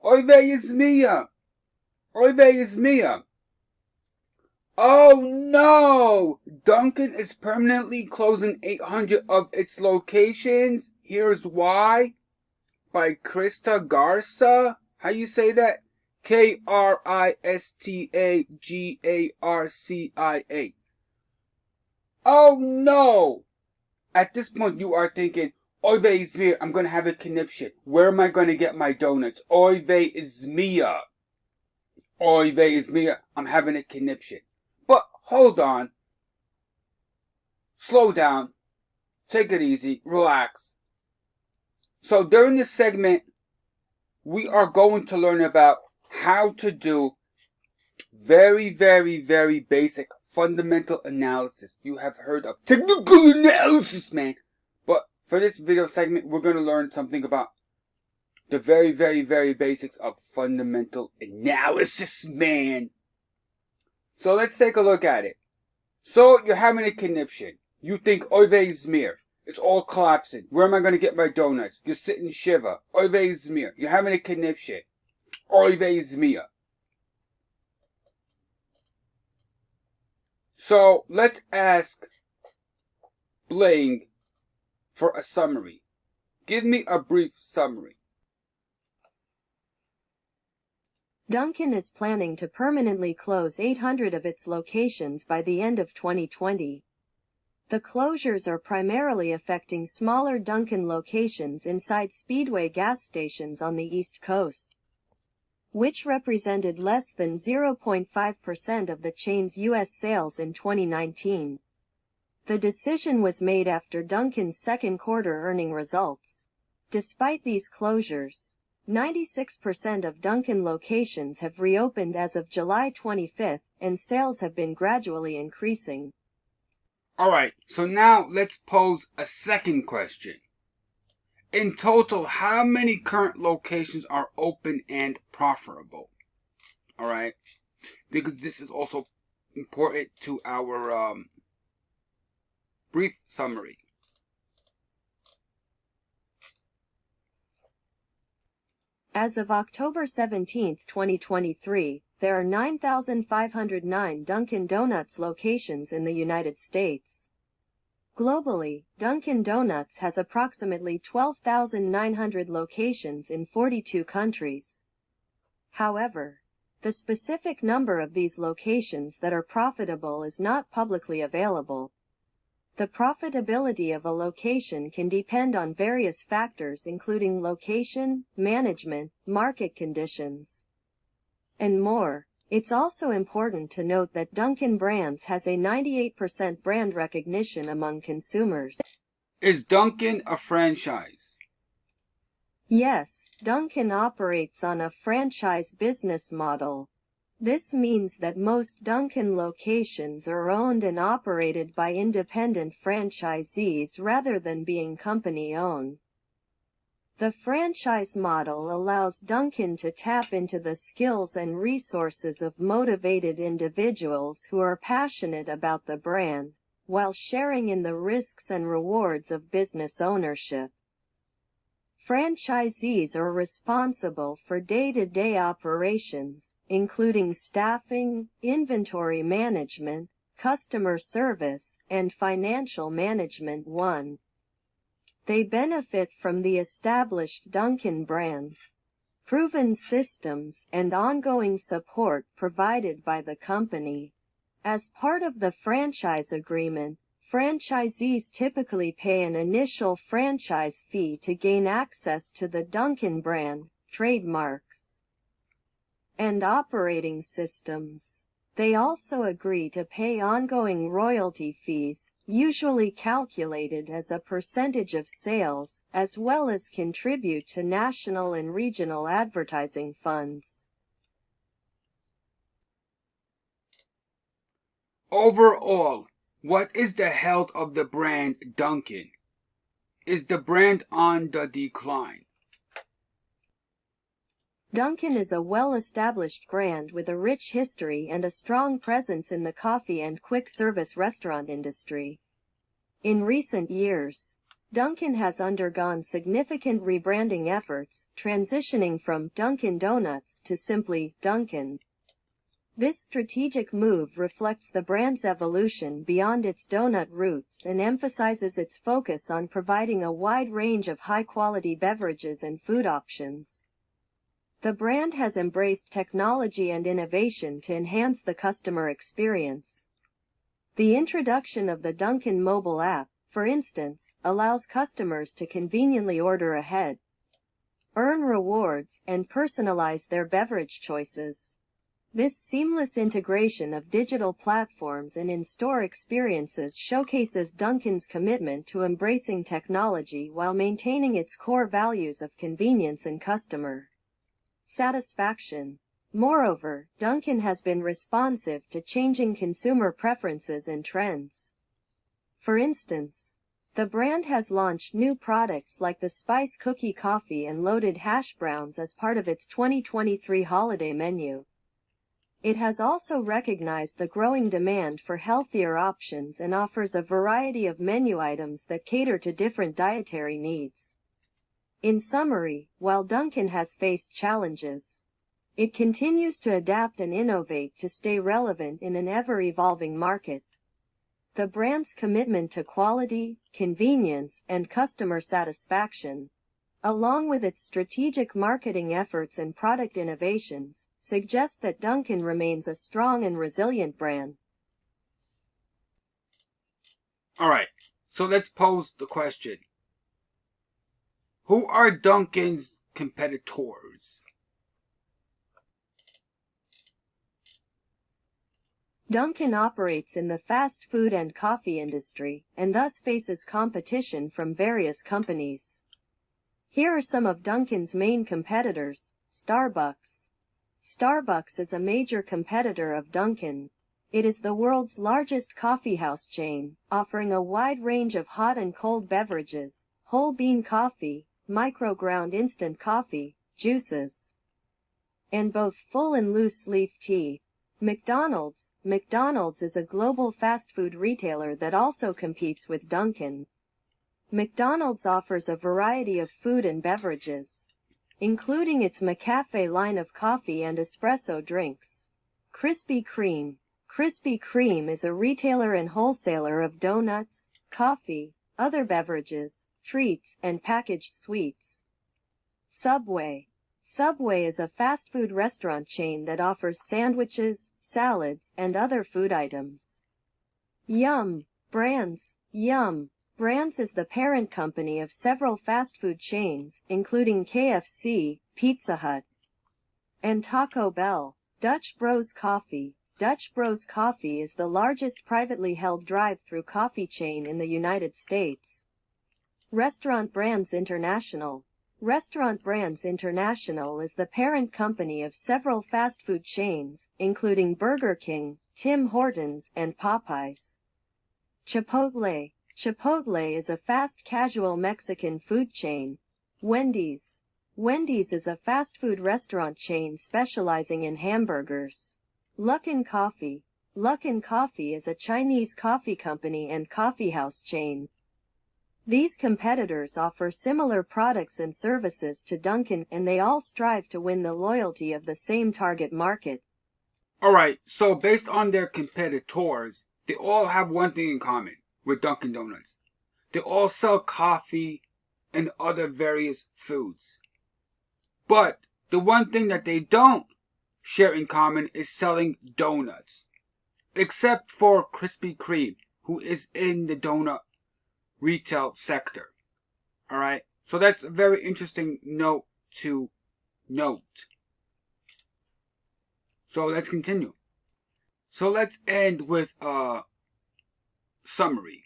Oy vey is mia! Oy vey is mia! Oh no! Dunkin is permanently closing 800 of its locations. Here's why. By Krista Garza. How you say that? Kristagarcia. Oh no! At this point you are thinking, Oy vey is mia, I'm gonna have a conniption. Where am I gonna get my donuts? Oy vey is mia. Oy vey is mia, I'm having a conniption. But hold on. Slow down. Take it easy. Relax. So during this segment, we are going to learn about how to do very, very, very basic fundamental analysis. You have heard of technical analysis, man. But for this video segment, we're going to learn something about the very, very, very basics of fundamental analysis, man. So let's take a look at it. So you're having a conniption. You think, oy vey is mir. It's all collapsing. Where am I going to get my donuts? You're sitting shiva. Oy vey is mir. You're having a conniption. Oy vey is mia. So let's ask Bling for a summary. Give me a brief summary. Dunkin is planning to permanently close 800 of its locations by the end of 2020. The closures are primarily affecting smaller Dunkin locations inside Speedway gas stations on the East Coast, which represented less than 0.5% of the chain's U.S. sales in 2019. The decision was made after Dunkin's second quarter earning results. Despite these closures, 96% of Dunkin locations have reopened as of July 25th, and sales have been gradually increasing. Alright, so now let's pose a second question. In total, how many current locations are open and profitable? Alright, because this is also important to our brief summary. As of October 17, 2023, there are 9,509 Dunkin' Donuts locations in the United States. Globally, Dunkin' Donuts has approximately 12,900 locations in 42 countries. However, the specific number of these locations that are profitable is not publicly available. The profitability of a location can depend on various factors including location, management, market conditions, and more. It's also important to note that Dunkin Brands has a 98% brand recognition among consumers. Is Dunkin a franchise? Yes, Dunkin operates on a franchise business model. This means that most Dunkin locations are owned and operated by independent franchisees rather than being company-owned. The franchise model allows Dunkin to tap into the skills and resources of motivated individuals who are passionate about the brand, while sharing in the risks and rewards of business ownership. Franchisees are responsible for day-to-day operations, including staffing, inventory management, customer service, and financial management. 1. They benefit from the established Dunkin brand, proven systems, and ongoing support provided by the company. As part of the franchise agreement, franchisees typically pay an initial franchise fee to gain access to the Dunkin brand, trademarks, and operating systems. They also agree to pay ongoing royalty fees, usually calculated as a percentage of sales, as well as contribute to national and regional advertising funds. Overall, what is the health of the brand Dunkin? Is the brand on the decline? Dunkin is a well-established brand with a rich history and a strong presence in the coffee and quick-service restaurant industry. In recent years, Dunkin has undergone significant rebranding efforts, transitioning from Dunkin Donuts to simply Dunkin. This strategic move reflects the brand's evolution beyond its donut roots and emphasizes its focus on providing a wide range of high-quality beverages and food options. The brand has embraced technology and innovation to enhance the customer experience. The introduction of the Dunkin mobile app, for instance, allows customers to conveniently order ahead, earn rewards, and personalize their beverage choices. This seamless integration of digital platforms and in-store experiences showcases Dunkin's commitment to embracing technology while maintaining its core values of convenience and customer satisfaction. Moreover, Dunkin has been responsive to changing consumer preferences and trends. For instance, the brand has launched new products like the Spice Cookie Coffee and Loaded Hash Browns as part of its 2023 holiday menu. It has also recognized the growing demand for healthier options and offers a variety of menu items that cater to different dietary needs. In summary, while Dunkin has faced challenges, it continues to adapt and innovate to stay relevant in an ever-evolving market. The brand's commitment to quality, convenience, and customer satisfaction, along with its strategic marketing efforts and product innovations, suggests that Dunkin remains a strong and resilient brand. All right, so let's pose the question. Who are Dunkin's competitors? Dunkin operates in the fast food and coffee industry, and thus faces competition from various companies. Here are some of Dunkin's main competitors. Starbucks. Starbucks is a major competitor of Dunkin. It is the world's largest coffeehouse chain, offering a wide range of hot and cold beverages, whole bean coffee, micro-ground instant coffee, juices, and both full and loose leaf tea. McDonald's. McDonald's is a global fast food retailer that also competes with Dunkin. McDonald's offers a variety of food and beverages, including its McCafe line of coffee and espresso drinks. Krispy Kreme. Krispy Kreme is a retailer and wholesaler of donuts, coffee, other beverages, treats, and packaged sweets. Subway. Subway is a fast food restaurant chain that offers sandwiches, salads, and other food items. Yum! Brands. Yum! Brands is the parent company of several fast food chains, including KFC, Pizza Hut, and Taco Bell. Dutch Bros Coffee. Dutch Bros Coffee is the largest privately held drive-through coffee chain in the United States. Restaurant Brands International. Restaurant Brands International is the parent company of several fast food chains, including Burger King, Tim Hortons, and Popeyes. Chipotle. Chipotle is a fast casual Mexican food chain. Wendy's. Wendy's is a fast food restaurant chain specializing in hamburgers. Luckin Coffee. Luckin Coffee is a Chinese coffee company and coffeehouse chain. These competitors offer similar products and services to Dunkin', and they all strive to win the loyalty of the same target market. Alright, so based on their competitors, they all have one thing in common with Dunkin' Donuts. They all sell coffee and other various foods. But the one thing that they don't share in common is selling donuts. Except for Krispy Kreme, who is in the donut retail sector. Alright? So that's a very interesting note to note. So let's continue. So let's end with a summary.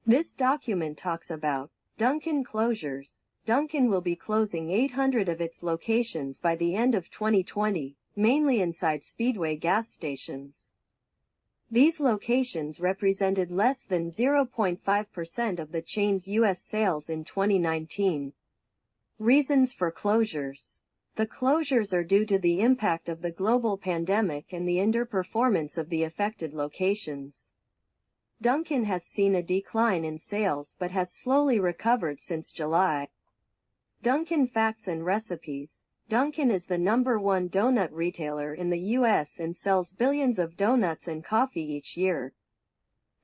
This document talks about Dunkin' closures. Dunkin' will be closing 800 of its locations by the end of 2020, mainly inside Speedway gas stations. These locations represented less than 0.5% of the chain's U.S. sales in 2019. Reasons for closures. The closures are due to the impact of the global pandemic and the underperformance of the affected locations. Dunkin has seen a decline in sales but has slowly recovered since July. Dunkin Facts and Recipes. Dunkin is the #1 donut retailer in the U.S. and sells billions of donuts and coffee each year.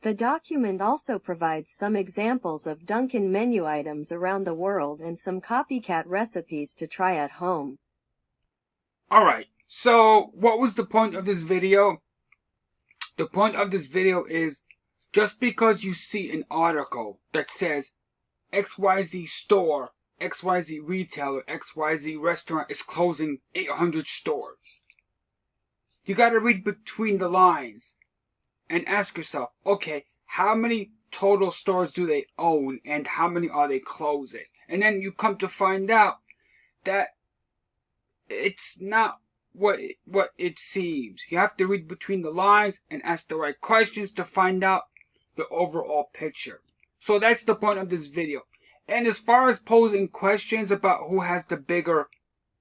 The document also provides some examples of Dunkin menu items around the world and some copycat recipes to try at home. Alright, so what was the point of this video? The point of this video is, just because you see an article that says XYZ store, XYZ retailer, XYZ restaurant is closing 800 stores, you gotta read between the lines and ask yourself, okay, how many total stores do they own and how many are they closing? And then you come to find out that it's not what it seems. You have to read between the lines and ask the right questions to find out the overall picture. So that's the point of this video. And as far as posing questions about who has the bigger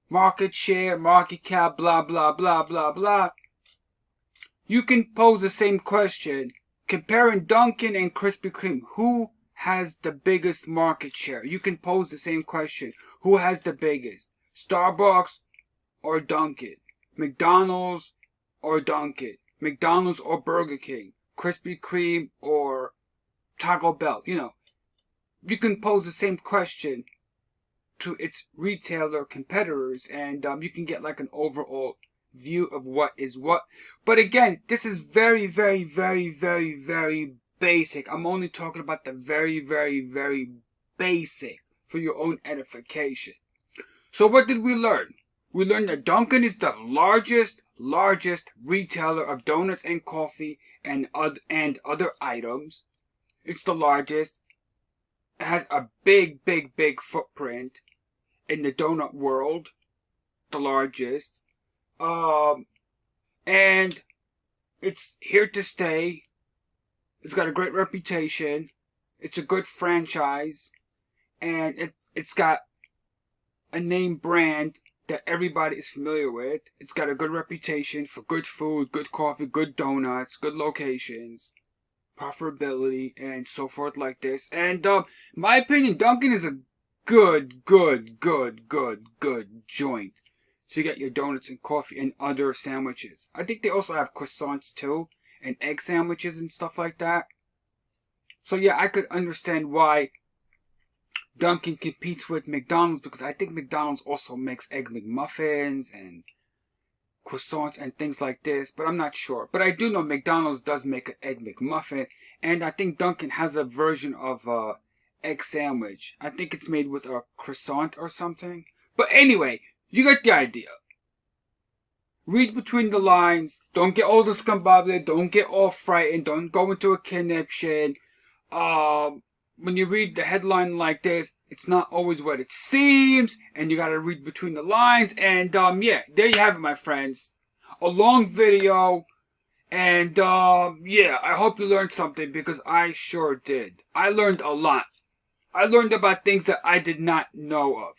market share, market cap, blah, blah, blah, blah, blah, you can pose the same question comparing Dunkin' and Krispy Kreme. Who has the biggest market share? You can pose the same question. Who has the biggest? Starbucks or Dunkin'? McDonald's or Dunkin'? McDonald's or Burger King? Krispy Kreme or Taco Bell? You can pose the same question to its retailer competitors and you can get like an overall view of what is what. But again, this is very, very, very, very, very basic. I'm only talking about the very, very, very basic for your own edification. So what did we learn? We learned that Dunkin' is the largest retailer of donuts and coffee and other items. It's the largest. It has a big, big, big footprint in the donut world. The largest. And it's here to stay. It's got a great reputation. It's a good franchise. And it's got a name brand that everybody is familiar with. It's got a good reputation for good food, good coffee, good donuts, good locations, profitability, and so forth like this. And, in my opinion, Dunkin' is a good joint to get your donuts and coffee and other sandwiches. I think they also have croissants too, and egg sandwiches and stuff like that. So yeah, I could understand why Dunkin' competes with McDonald's, because I think McDonald's also makes egg McMuffins and croissants and things like this, but I'm not sure. But I do know McDonald's does make an egg McMuffin, and I think Dunkin' has a version of egg sandwich. I think it's made with a croissant or something. But anyway, you get the idea. Read between the lines. Don't get all discombobulated. Don't get all frightened. Don't go into a conniption. When you read the headline like this, it's not always what it seems, and you gotta read between the lines, and yeah, there you have it, my friends. A long video, and yeah, I hope you learned something, because I sure did. I learned a lot. I learned about things that I did not know of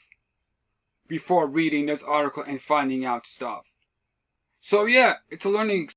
before reading this article and finding out stuff. So yeah, it's a learning experience.